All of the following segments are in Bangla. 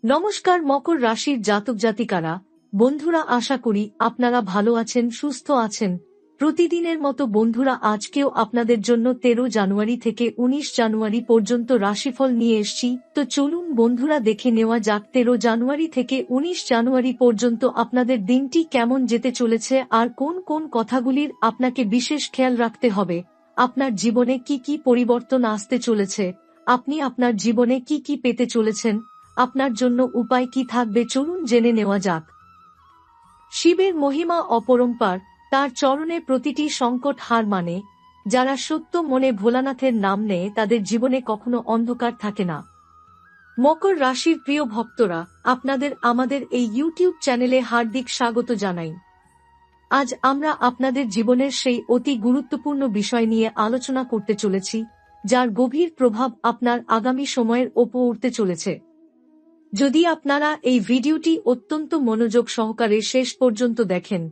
নমস্কার মকর রাশির জাতক জাতিকারা, বন্ধুরা, আশা করি আপনারা ভালো আছেন, সুস্থ আছেন। প্রতিদিনের মতো বন্ধুরা, আজকেও আপনাদের জন্য 13 জানুয়ারি থেকে 19 জানুয়ারি পর্যন্ত রাশিফল নিয়ে এসেছি। তো চলুন বন্ধুরা, দেখে নেওয়া যাক 13 জানুয়ারি থেকে 19 জানুয়ারি পর্যন্ত আপনাদের দিনটি কেমন যেতে চলেছে আর কোন কোন কথাগুলির আপনাকে বিশেষ খেয়াল রাখতে হবে। আপনার জীবনে কি কি পরিবর্তন আসতে চলেছে, আপনি আপনার জীবনে কি কি পেতে চলেছেন, আপনার জন্য উপায় কি থাকবে, চলুন জেনে নেওয়া যাক। শিবের মহিমা অপরম্পার, তার চরণে প্রতিটি সংকট হার মানে। যারা সত্য মনে ভোলানাথের নাম নেয় তাদের জীবনে কখনো অন্ধকার থাকে না। মকর রাশির প্রিয় ভক্তরা, আপনাদের আমাদের এই ইউটিউব চ্যানেলে হার্দিক স্বাগত জানাই। আজ আমরা আপনাদের জীবনের সেই অতি গুরুত্বপূর্ণ বিষয় নিয়ে আলোচনা করতে চলেছি, যার গভীর প্রভাব আপনার আগামী সময়ের ওপর উঠতে চলেছে। যদি আপনারা এই ভিডিওটি অত্যন্ত মনোযোগ সহকারে শেষ পর্যন্ত দেখেন,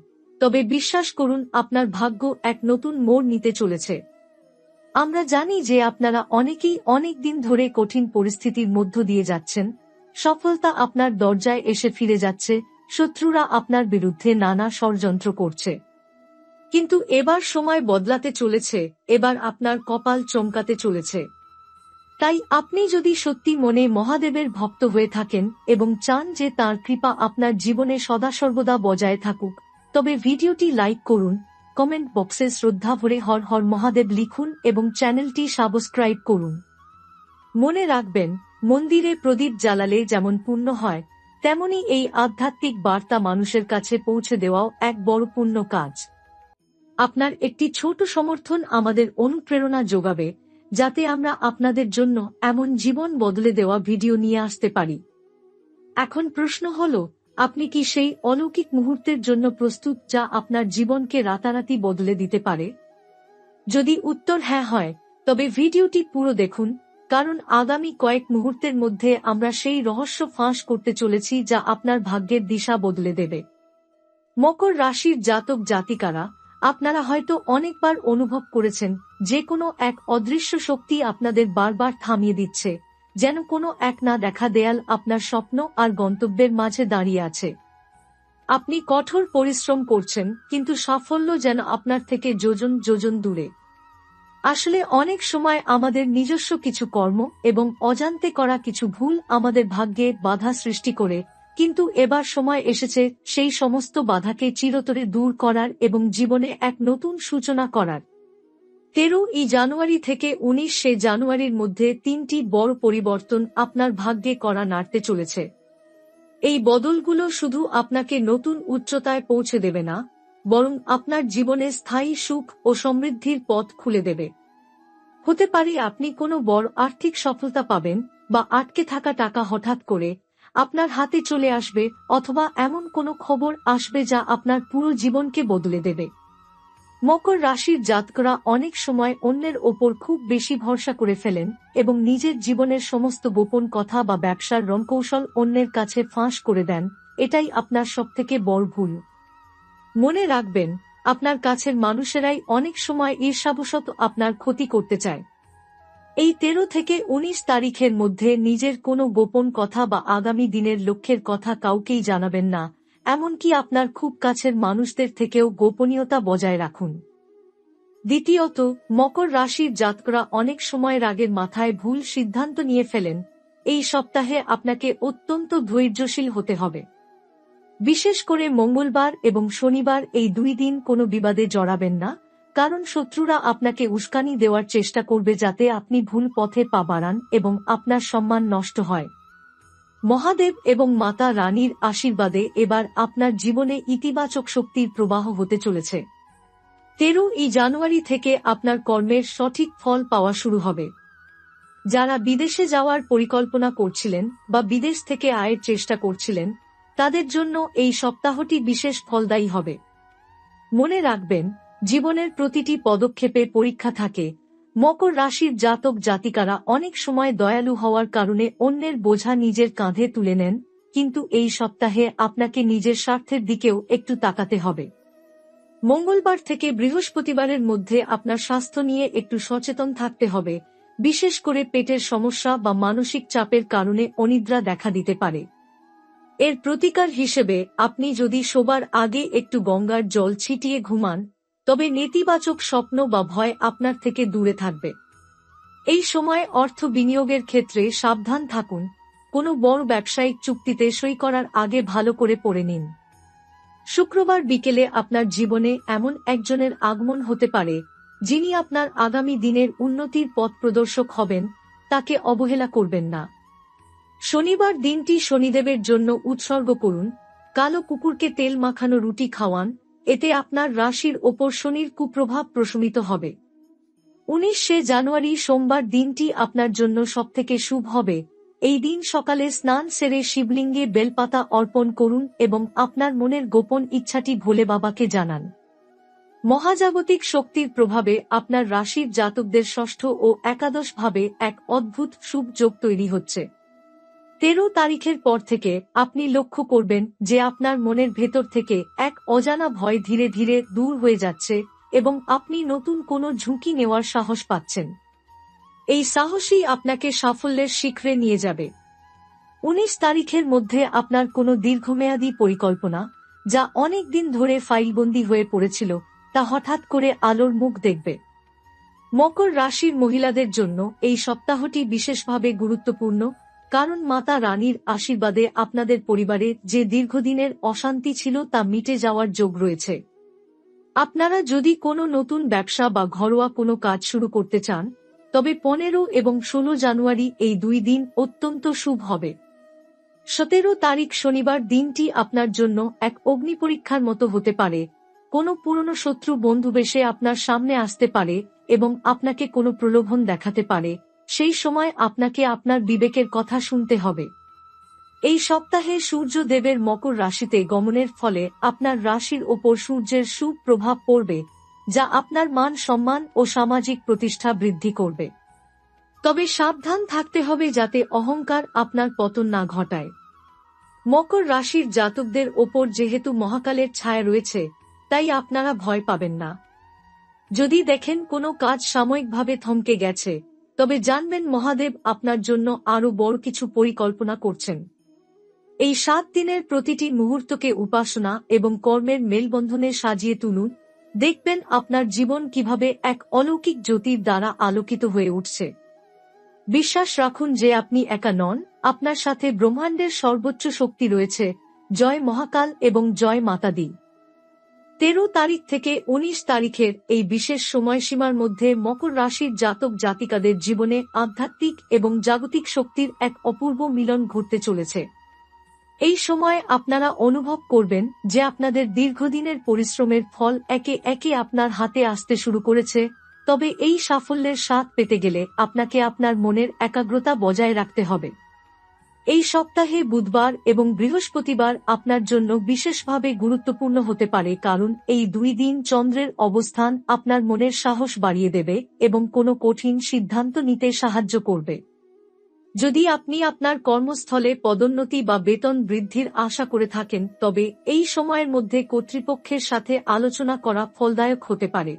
তবে বিশ্বাস করুন আপনার ভাগ্য এক নতুন মোড় নিতে চলেছে। আমরা জানি যে আপনারা অনেকেই অনেক দিন ধরে কঠিন পরিস্থিতির মধ্য দিয়ে যাচ্ছেন। সফলতা আপনার দরজায় এসে ফিরে যাচ্ছে, শত্রুরা আপনার বিরুদ্ধে নানা ষড়যন্ত্র করছে। কিন্তু এবার সময় বদলাতে চলেছে, এবার আপনার কপাল চমকাতে চলেছে। তাই আপনি যদি সত্যি মনে মহাদেবের ভক্ত হয়ে থাকেন এবং চান যে তাঁর কৃপা আপনার জীবনে সদাসর্বদা বজায় থাকুক, তবে ভিডিওটি লাইক করুন, কমেন্ট বক্সে শ্রদ্ধা ভরে হর হর মহাদেব লিখুন এবং চ্যানেলটি সাবস্ক্রাইব করুন। মনে রাখবেন, মন্দিরে প্রদীপ জ্বালালে যেমন পুণ্য হয়, তেমনি এই আধ্যাত্মিক বার্তা মানুষের কাছে পৌঁছে দেওয়াও এক বড় পুণ্য কাজ। আপনার একটি ছোট সমর্থন আমাদের অনুপ্রেরণা যোগাবে, যাতে আমরা আপনাদের জন্য এমন জীবন বদলে দেওয়া ভিডিও নিয়ে আসতে পারি। এখন প্রশ্ন হল, আপনি কি সেই অলৌকিক মুহূর্তের জন্য প্রস্তুত যা আপনার জীবনকে রাতারাতি বদলে দিতে পারে? যদি উত্তর হ্যাঁ হয়, তবে ভিডিওটি পুরো দেখুন, কারণ আগামী কয়েক মুহূর্তের মধ্যে আমরা সেই রহস্য ফাঁস করতে চলেছি যা আপনার ভাগ্যের দিশা বদলে দেবে। মকর রাশির জাতক জাতিকারা, আপনারা হয়তো অনেকবার অনুভব করেছেন যে কোনো এক অদৃশ্য শক্তি আপনাদের বারবার থামিয়ে দিচ্ছে, যেন কোনো এক না দেখা দেয়াল আপনার স্বপ্ন আর গন্তব্যের মাঝে দাঁড়িয়ে আছে। আপনি কঠোর পরিশ্রম করছেন, কিন্তু সাফল্য যেন আপনার থেকে যোজন যোজন দূরে। আসলে অনেক সময় আমাদের নিজস্ব কিছু কর্ম এবং অজান্তে করা কিছু ভুল আমাদের ভাগ্যে বাধা সৃষ্টি করে, কিন্তু এবার সময় এসেছে সেই সমস্ত বাধাকে চিরতরে দূর করার এবং জীবনে এক নতুন সূচনা করার। 13 জানুয়ারি থেকে 19 জানুয়ারির মধ্যে 3টি বড় পরিবর্তন আপনার ভাগ্যে করা নাড়তে চলেছে। এই বদলগুলো শুধু আপনাকে নতুন উচ্চতায় পৌঁছে দেবে না, বরং আপনার জীবনে স্থায়ী সুখ ও সমৃদ্ধির পথ খুলে দেবে। হতে পারে আপনি কোনো বড় আর্থিক সফলতা পাবেন, বা আটকে থাকা টাকা হঠাৎ করে আপনার হাতে চলে আসবে, অথবা এমন কোনো খবর আসবে যা আপনার পুরো জীবনকে বদলে দেবে। মকর রাশির জাতকরা অনেক সময় অন্যের ওপর খুব বেশি ভরসা করে ফেলেন এবং নিজের জীবনের সমস্ত গোপন কথা বা ব্যবসার রণকৌশল অন্যের কাছে ফাঁস করে দেন। এটাই আপনার সবথেকে বড় ভুল। মনে রাখবেন, আপনার কাছের মানুষেরাই অনেক সময় ঈর্ষাবশত আপনার ক্ষতি করতে চায়। এই 13 থেকে 19 তারিখের মধ্যে নিজের কোনো গোপন কথা বা আগামী দিনের লক্ষ্যের কথা কাউকেই জানাবেন না, এমনকি আপনার খুব কাছের মানুষদের থেকেও গোপনীয়তা বজায় রাখুন। দ্বিতীয়ত, মকর রাশির জাতকরা অনেক সময় রাগের মাথায় ভুল সিদ্ধান্ত নিয়ে ফেলেন। এই সপ্তাহে আপনাকে অত্যন্ত ধৈর্যশীল হতে হবে। বিশেষ করে মঙ্গলবার এবং শনিবার, এই 2 দিন কোনো বিবাদে জড়াবেন না, কারণ শত্রুরা আপনাকে উস্কানি দেওয়ার চেষ্টা করবে যাতে আপনি ভুল পথে পা বাড়ান এবং আপনার সম্মান নষ্ট হয়। মহাদেব এবং মাতা রানীর আশীর্বাদে এবার আপনার জীবনে ইতিবাচক শক্তির প্রবাহ হতে চলেছে। 13 জানুয়ারি থেকে আপনার কর্মের সঠিক ফল পাওয়া শুরু হবে। যারা বিদেশে যাওয়ার পরিকল্পনা করছিলেন বা বিদেশ থেকে আয়ের চেষ্টা করছিলেন, তাদের জন্য এই সপ্তাহটি বিশেষ ফলদায়ী হবে। মনে রাখবেন, জীবনের প্রতিটি পদক্ষেপে পরীক্ষা থাকে। মকর রাশির জাতক জাতিকারা অনেক সময় দয়ালু হওয়ার কারণে অন্যের বোঝা নিজের কাঁধে তুলে নেন, কিন্তু এই সপ্তাহে আপনাকে নিজের স্বার্থের দিকেও একটু তাকাতে হবে। মঙ্গলবার থেকে বৃহস্পতিবারের মধ্যে আপনার স্বাস্থ্য নিয়ে একটু সচেতন থাকতে হবে, বিশেষ করে পেটের সমস্যা বা মানসিক চাপের কারণে অনিদ্রা দেখা দিতে পারে। এর প্রতিকার হিসেবে আপনি যদি শোবার আগে একটু গঙ্গার জল ছিটিয়ে ঘুমান, তবে নেতিবাচক স্বপ্ন বা ভয় আপনার থেকে দূরে থাকবে। এই সময় অর্থ বিনিয়োগের ক্ষেত্রে সাবধান থাকুন। কোনো বড় ব্যবসায়িক চুক্তিতে সই করার আগে ভালো করে পড়ে নিন। শুক্রবার বিকেলে আপনার জীবনে এমন একজনের আগমন হতে পারে যিনি আপনার আগামী দিনের উন্নতির পথ প্রদর্শক হবেন, তাকে অবহেলা করবেন না। শনিবার দিনটি শনিদেবের জন্য উৎসর্গ করুন। কালো কুকুরকে তেল মাখানো রুটি খাওয়ান, এতে আপনার রাশির ওপর শনির কুপ্রভাব প্রশমিত হবে। 19শে জানুয়ারি সোমবার দিনটি আপনার জন্য সবথেকে শুভ হবে। এই দিন সকালে স্নান সেরে শিবলিঙ্গে বেলপাতা অর্পণ করুন এবং আপনার মনের গোপন ইচ্ছাটি ভোলে বাবাকে জানান। মহাজাগতিক শক্তির প্রভাবে আপনার রাশির জাতকদের ষষ্ঠ ও একাদশ ভাবে এক অদ্ভুত শুভ যোগ তৈরি হচ্ছে। 13 তারিখের পর থেকে আপনি লক্ষ্য করবেন যে আপনার মনের ভেতর থেকে এক অজানা ভয় ধীরে ধীরে দূর হয়ে যাচ্ছে এবং আপনি নতুন কোনো ঝুঁকি নেওয়ার সাহস পাচ্ছেন। এই সাহসই আপনাকে সাফল্যের শিখরে নিয়ে যাবে। 19 তারিখের মধ্যে আপনার কোনো দীর্ঘমেয়াদী পরিকল্পনা, যা অনেক দিন ধরে ফাইলবন্দি হয়ে পড়েছিল, তা হঠাৎ করে আলোর মুখ দেখবে। মকর রাশির মহিলাদের জন্য এই সপ্তাহটি বিশেষভাবে গুরুত্বপূর্ণ, কারণ মাতা রানীর আশীর্বাদে আপনাদের পরিবারে যে দীর্ঘদিনের অশান্তি ছিল তা মিটে যাওয়ার যোগ রয়েছে। আপনারা যদি কোনো নতুন ব্যবসা বা ঘরোয়া কোনো কাজ শুরু করতে চান, তবে 15 এবং 16 জানুয়ারি এই 2 দিন অত্যন্ত শুভ হবে। 17 তারিখ শনিবার দিনটি আপনার জন্য এক অগ্নিপরীক্ষার মতো হতে পারে। কোনো পুরনো শত্রু বন্ধুবেশে আপনার সামনে আসতে পারে এবং আপনাকে কোনো প্রলোভন দেখাতে পারে। সেই সময় আপনাকে আপনার বিবেকের কথা শুনতে হবে। এই সপ্তাহে সূর্যদেবের মকর রাশিতে গমনের ফলে আপনার রাশির ওপর সূর্যের শুভ প্রভাব পড়বে, যা আপনার মান সম্মান ও সামাজিক প্রতিষ্ঠা বৃদ্ধি করবে। তবে সাবধান থাকতে হবে যাতে অহংকার আপনার পতন না ঘটায়। মকর রাশির জাতকদের ওপর যেহেতু মহাকালের ছায়া রয়েছে, তাই আপনারা ভয় পাবেন না। যদি দেখেন কোনো কাজ সাময়িকভাবে থমকে গেছে, তবে জানবেন মহাদেব আপনার জন্য আরও বড় কিছু পরিকল্পনা করছেন। এই 7 দিনের প্রতিটি মুহূর্তকে উপাসনা এবং কর্মের মেলবন্ধনে সাজিয়ে তুলুন। দেখবেন আপনার জীবন কিভাবে এক অলৌকিক জ্যোতির দ্বারা আলোকিত হয়ে উঠছে। বিশ্বাস রাখুন যে আপনি একা নন, আপনার সাথে ব্রহ্মাণ্ডের সর্বোচ্চ শক্তি রয়েছে। জয় মহাকাল এবং জয় মাতা দি। 13 তারিখ থেকে 19 তারিখের এই বিশেষ সময়সীমার মধ্যে মকর রাশির জাতক জাতিকাদের জীবনে আধ্যাত্মিক এবং জাগতিক শক্তির এক অপূর্ব মিলন ঘটতে চলেছে। এই সময় আপনারা অনুভব করবেন যে আপনাদের দীর্ঘদিনের পরিশ্রমের ফল একে একে আপনার হাতে আসতে শুরু করেছে। তবে এই সাফল্যের স্বাদ পেতে গেলে আপনাকে আপনার মনের একাগ্রতা বজায় রাখতে হবে। এই সপ্তাহে বুধবার এবং বৃহস্পতিবার আপনার জন্য বিশেষভাবে গুরুত্বপূর্ণ হতে পারে, কারণ এই 2 দিন চন্দ্রের অবস্থান আপনার মনের সাহস বাড়িয়ে দেবে এবং কোনো কঠিন সিদ্ধান্ত নিতে সাহায্য করবে। যদি আপনি আপনার কর্মস্থলে পদোন্নতি বা বেতন বৃদ্ধির আশা করে থাকেন, তবে এই সময়ের মধ্যে কর্তৃপক্ষের সাথে আলোচনা করা ফলদায়ক হতে পারে।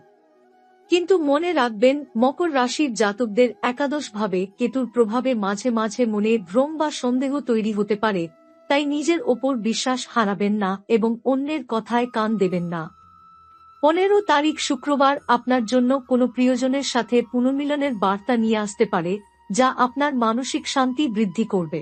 কিন্তু মনে রাখবেন, মকর রাশির জাতকদের একাদশভাবে কেতুর প্রভাবে মাঝে মাঝে মনে ভ্রম বা সন্দেহ তৈরি হতে পারে, তাই নিজের ওপর বিশ্বাস হারাবেন না এবং অন্যের কথায় কান দেবেন না। 15 তারিখ শুক্রবার আপনার জন্য কোনো প্রিয়জনের সাথে পুনর্মিলনের বার্তা নিয়ে আসতে পারে, যা আপনার মানসিক শান্তি বৃদ্ধি করবে।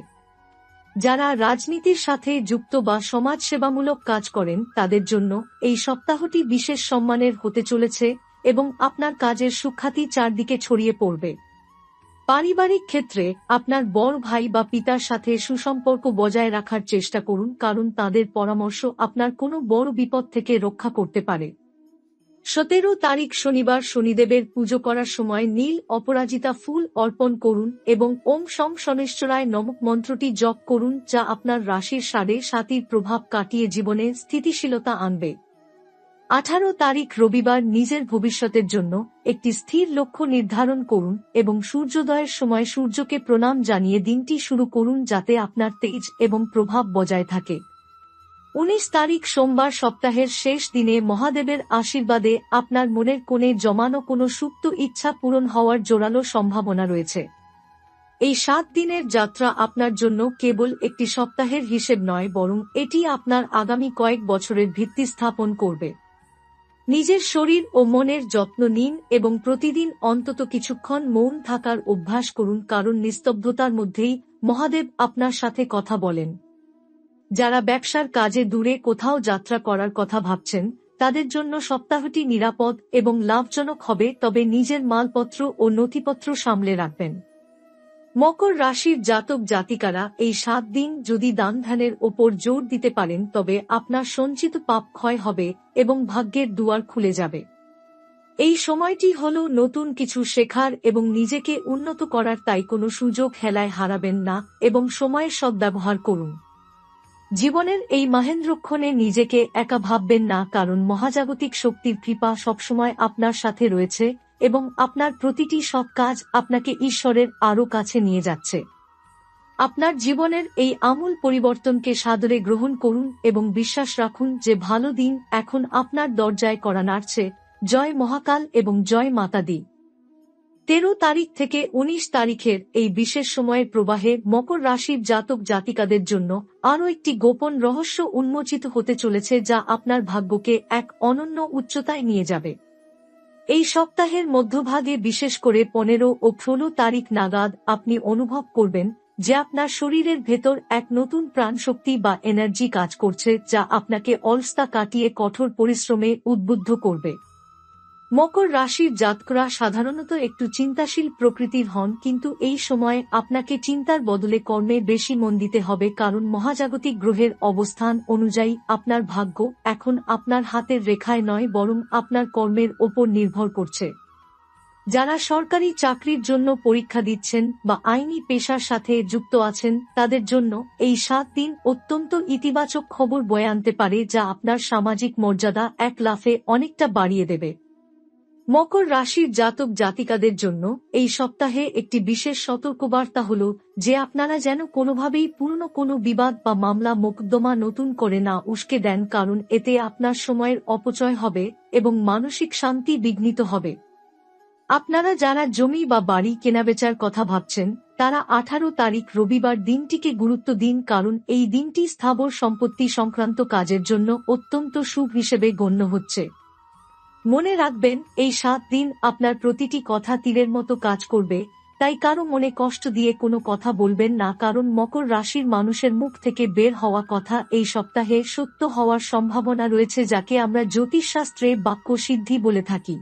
যারা রাজনীতির সাথে যুক্ত বা সমাজসেবামূলক কাজ করেন তাদের জন্য এই সপ্তাহটি বিশেষ সম্মানের হতে চলেছে এবং আপনার কাজের সুখ্যাতি চারদিকে ছড়িয়ে পড়বে। পারিবারিক ক্ষেত্রে আপনার বড় ভাই বা পিতার সাথে সুসম্পর্ক বজায় রাখার চেষ্টা করুন, কারণ তাদের পরামর্শ আপনার কোনো বড় বিপদ থেকে রক্ষা করতে পারে। 17 তারিখ শনিবার শনিদেবের পুজো করার সময় নীল অপরাজিতা ফুল অর্পণ করুন এবং ওম শম শনেশ্বরায় নমঃ মন্ত্রটি জপ করুন, যা আপনার রাশির 7.5 প্রভাব কাটিয়ে জীবনে স্থিতিশীলতা আনবে। 18 তারিখ রবিবার নিজের ভবিষ্যতের জন্য একটি স্থির লক্ষ্য নির্ধারণ করুন এবং সূর্যোদয়ের সময় সূর্যকে প্রণাম জানিয়ে দিনটি শুরু করুন, যাতে আপনার তেজ এবং প্রভাব বজায় থাকে। 19 তারিখ সোমবার সপ্তাহের শেষ দিনে মহাদেবের আশীর্বাদে আপনার মনের কোণে জমানো কোনো সুপ্ত ইচ্ছা পূরণ হওয়ার জোরালো সম্ভাবনা রয়েছে। এই 7 দিনের যাত্রা আপনার জন্য কেবল একটি সপ্তাহের হিসেব নয়, বরং এটি আপনার আগামী কয়েক বছরের ভিত্তি স্থাপন করবে। নিজের শরীর ও মনের যত্ন নিন এবং প্রতিদিন অন্তত কিছুক্ষণ মৌন থাকার অভ্যাস করুন, কারণ নিস্তব্ধতার মধ্যেই মহাদেব আপনার সাথে কথা বলেন। যারা ব্যবসার কাজে দূরে কোথাও যাত্রা করার কথা ভাবছেন, তাদের জন্য সপ্তাহটি নিরাপদ এবং লাভজনক হবে, তবে নিজের মালপত্র ও নথিপত্র সামলে রাখবেন। মকর রাশির জাতক জাতিকারা এই 7 দিন যদি দান ধ্যানের ওপর জোর দিতে পারেন, তবে আপনার সঞ্চিত পাপ ক্ষয় হবে এবং ভাগ্যের দুয়ার খুলে যাবে। এই সময়টি হল নতুন কিছু শেখার এবং নিজেকে উন্নত করার, তাই কোনো সুযোগ হেলায় হারাবেন না এবং সময়ের সদ্ব্যবহার করুন। জীবনের এই মাহেন্দ্রক্ষণে নিজেকে একা ভাববেন না, কারণ মহাজাগতিক শক্তির কৃপা সবসময় আপনার সাথে রয়েছে এবং আপনার প্রতিটি সৎ কাজ আপনাকে ঈশ্বরের আরও কাছে নিয়ে যাচ্ছে। আপনার জীবনের এই আমূল পরিবর্তনকে সাদরে গ্রহণ করুন এবং বিশ্বাস রাখুন যে ভালো দিন এখন আপনার দরজায় কড়া নাড়ছে। জয় মহাকাল এবং জয় মাতা দি। 13 তারিখ থেকে 19 তারিখের এই বিশেষ সময়ের প্রবাহে মকর রাশির জাতক জাতিকাদের জন্য আরও একটি গোপন রহস্য উন্মোচিত হতে চলেছে, যা আপনার ভাগ্যকে এক অনন্য উচ্চতায় নিয়ে যাবে। এই সপ্তাহের মধ্যভাগে, বিশেষ করে 15 ও 16 তারিখ নাগাদ, আপনি অনুভব করবেন যে আপনার শরীরের ভেতর এক নতুন প্রাণশক্তি বা এনার্জি কাজ করছে, যা আপনাকে অলসতা কাটিয়ে কঠোর পরিশ্রমে উদ্বুদ্ধ করবে। মকর রাশির জাতকরা সাধারণত একটু চিন্তাশীল প্রকৃতির হন, কিন্তু এই সময়ে আপনাকে চিন্তার বদলে কর্মে বেশি মন দিতে হবে, কারণ মহাজাগতিক গ্রহের অবস্থান অনুযায়ী আপনার ভাগ্য এখন আপনার হাতের রেখায় নয়, বরং আপনার কর্মের ওপর নির্ভর করছে। যারা সরকারি চাকরির জন্য পরীক্ষা দিচ্ছেন বা আইনি পেশার সাথে যুক্ত আছেন, তাদের জন্য এই 7 দিন অত্যন্ত ইতিবাচক খবর বয়ে আনতে পারে, যা আপনার সামাজিক মর্যাদা এক লাফে অনেকটা বাড়িয়ে দেবে। মকর রাশির জাতক জাতিকাদের জন্য এই সপ্তাহে একটি বিশেষ সতর্কবার্তা হল যে আপনারা যেন কোনোভাবেই পুরনো কোনো বিবাদ বা মামলা মোকদ্দমা নতুন করে না উস্কে দেন, কারণ এতে আপনার সময়ের অপচয় হবে এবং মানসিক শান্তি বিঘ্নিত হবে। আপনারা যারা জমি বা বাড়ি কেনাবেচার কথা ভাবছেন, তারা 18 তারিখ রবিবার দিনটিকে গুরুত্ব দিন, কারণ এই দিনটি স্থাবর সম্পত্তি সংক্রান্ত কাজের জন্য অত্যন্ত শুভ হিসেবে গণ্য হচ্ছে। মনে রাখবেন, এই 7 দিন আপনার প্রতিটি কথা তীরের মতো কাজ করবে, তাই কারো মনে কষ্ট দিয়ে কোনো কথা বলবেন না, কারণ মকর রাশির মানুষের মুখ থেকে বের হওয়া কথা এই সপ্তাহে সত্য হওয়ার সম্ভাবনা রয়েছে, যাকে আমরা জ্যোতিষশাস্ত্রে বাক্য সিদ্ধি বলে থাকি।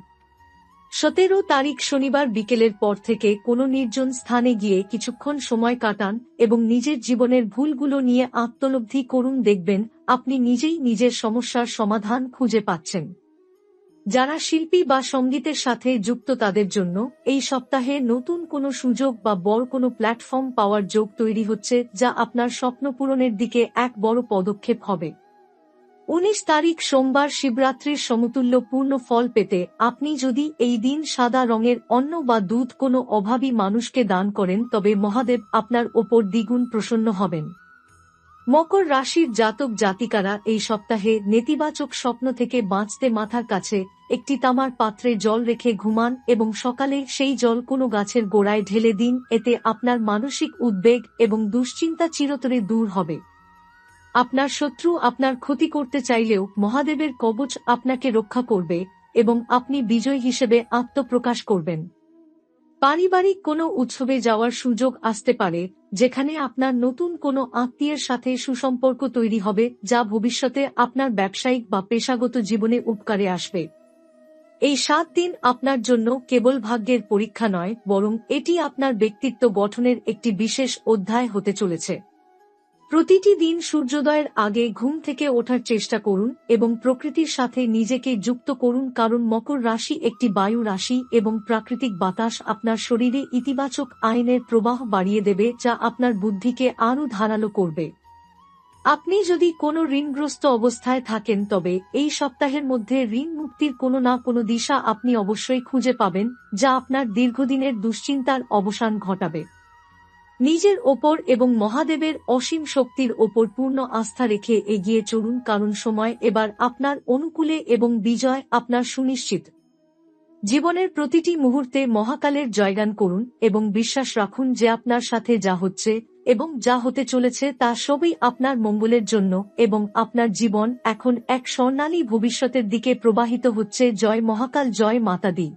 17 তারিখ শনিবার বিকেলের পর থেকে কোনো নির্জন স্থানে গিয়ে কিছুক্ষণ সময় কাটান এবং নিজের জীবনের ভুলগুলো নিয়ে আত্মলব্ধি করুন, দেখবেন আপনি নিজেই নিজের সমস্যার সমাধান খুঁজে পাচ্ছেন। যারা শিল্পী বা সঙ্গীতের সাথে যুক্ত, তাদের জন্য এই সপ্তাহে নতুন কোনো সুযোগ বা বড় কোনো প্ল্যাটফর্ম পাওয়ার যোগ তৈরি হচ্ছে, যা আপনার স্বপ্ন পূরণের দিকে এক বড় পদক্ষেপ হবে। 19 তারিখ সোমবার শিবরাত্রির সমতুল্য পূর্ণ ফল পেতে আপনি যদি এই দিন সাদা রঙের অন্ন বা দুধ কোনো অভাবী মানুষকে দান করেন, তবে মহাদেব আপনার ওপর দ্বিগুণ প্রসন্ন হবেন। মকর রাশির জাতক জাতিকারা এই সপ্তাহে নেতিবাচক স্বপ্ন থেকে বাঁচতে মাথার কাছে একটি তামার পাত্রে জল রেখে ঘুমান এবং সকালে সেই জল কোনো গাছের গোড়ায় ঢেলে দিন, এতে আপনার মানসিক উদ্বেগ এবং দুশ্চিন্তা চিরতরে দূর হবে। আপনার শত্রু আপনার ক্ষতি করতে চাইলেও মহাদেবের কবচ আপনাকে রক্ষা করবে এবং আপনি বিজয়ী হিসেবে আত্মপ্রকাশ করবেন। পারিবারিক কোনো উৎসবে যাওয়ার সুযোগ আসতে পারে, যেখানে আপনার নতুন কোনো আত্মীয়ের সাথে সুসম্পর্ক তৈরি হবে, যা ভবিষ্যতে আপনার ব্যবসায়িক বা পেশাগত জীবনে উপকারে আসবে। এই 7 দিন আপনার জন্য কেবল ভাগ্যের পরীক্ষা নয়, বরং এটি আপনার ব্যক্তিত্ব গঠনের একটি বিশেষ অধ্যায় হতে চলেছে। প্রতিটি দিন সূর্যোদয়ের আগে ঘুম থেকে ওঠার চেষ্টা করুন এবং প্রকৃতির সাথে নিজেকে যুক্ত করুন, কারণ মকর রাশি একটি বায়ু রাশি এবং প্রাকৃতিক বাতাস আপনার শরীরে ইতিবাচক আইনের প্রবাহ বাড়িয়ে দেবে, যা আপনার বুদ্ধিকে আরও ধারালো করবে। আপনি যদি কোনো ঋণগ্রস্ত অবস্থায় থাকেন, তবে এই সপ্তাহের মধ্যে ঋণ মুক্তির কোনো না কোনো দিশা আপনি অবশ্যই খুঁজে পাবেন, যা আপনার দীর্ঘদিনের দুশ্চিন্তার অবসান ঘটাবে। নিজের ওপর এবং মহাদেবের অসীম শক্তির ওপর পূর্ণ আস্থা রেখে এগিয়ে চলুন, কারণ সময় এবার আপনার অনুকূলে এবং বিজয় আপনার সুনিশ্চিত। জীবনের প্রতিটি মুহূর্তে মহাকালের জয়গান করুন এবং বিশ্বাস রাখুন যে আপনার সাথে যা হচ্ছে এবং যা হতে চলেছে তা সবই আপনার মঙ্গলের জন্য এবং আপনার জীবন এখন এক স্বর্ণালী ভবিষ্যতের দিকে প্রবাহিত হচ্ছে। জয় মহাকাল, জয় মাতা দি।